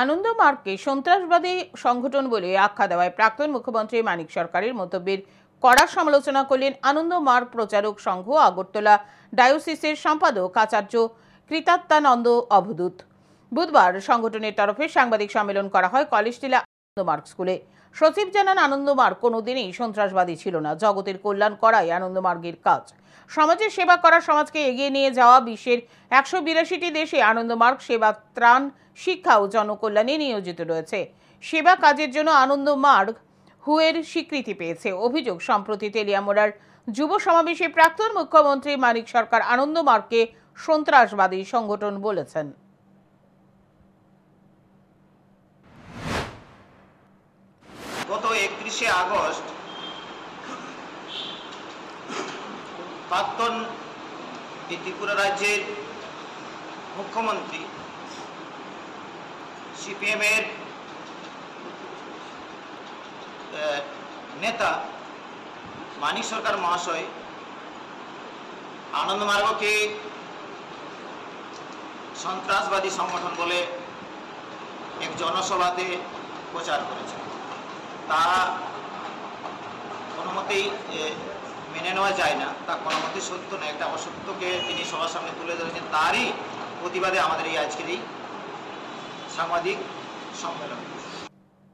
আনন্দমার্গকে সন্ত্রাসবাদী সংগঠন বলে আখ্যা দেওয়ায় প্রাক্তন মুখ্যমন্ত্রী মানিক সরকারের মন্তব্যের কড়া সমালোচনা করলেন আনন্দমার্গ প্রচারক সংঘ আগরতলা ডায়োসিসের সম্পাদক আচার্য কৃতাত্মানন্দ অবধূত। বুধবার সংগঠনের তরফে সাংবাদিক সম্মেলন করা হয় কলেজটিলা আনন্দমার্গ স্কুলে। সচিব জানান, আনন্দমার্গ কোনোদিনই সন্ত্রাসবাদী ছিল না। জগতের কল্যাণ করাই আনন্দমার্গের কাজ। সমাজের সেবা করা, সমাজকে এগিয়ে নিয়ে যাওয়া। বিশ্বের ১৮২টি দেশে আনন্দমার্গ সেবা, ত্রাণ, শিক্ষা ও জনকল্যাণে নিয়োজিত রয়েছে। সেবা কাজের জন্য আনন্দমার্গ হুয়ের স্বীকৃতি পেয়েছে। অভিযোগ, সম্প্রতি তেলিয়ামুড়ার যুব সমাবেশে প্রাক্তন মুখ্যমন্ত্রী মানিক সরকার আনন্দমার্গকে সন্ত্রাসবাদী সংগঠন বলেছেন। গত ৩১শে আগস্ট প্রাক্তন ত্রিপুরা রাজ্যের মুখ্যমন্ত্রী সিপিএম এর নেতা মানিক সরকার মহাশয় আনন্দমার্গকে সন্ত্রাসবাদী সংগঠন বলে এক জনসভাতে প্রচার করেছেন। তা কোনো মতেই মেনে নেওয়া যায় না, তা কোনো মতেই সত্য না। একটা অসত্যকে তিনি সবার সামনে তুলে ধরেছেন। তারই প্রতিবাদে আমাদের এই আজকের এই সাংবাদিক সম্মেলন।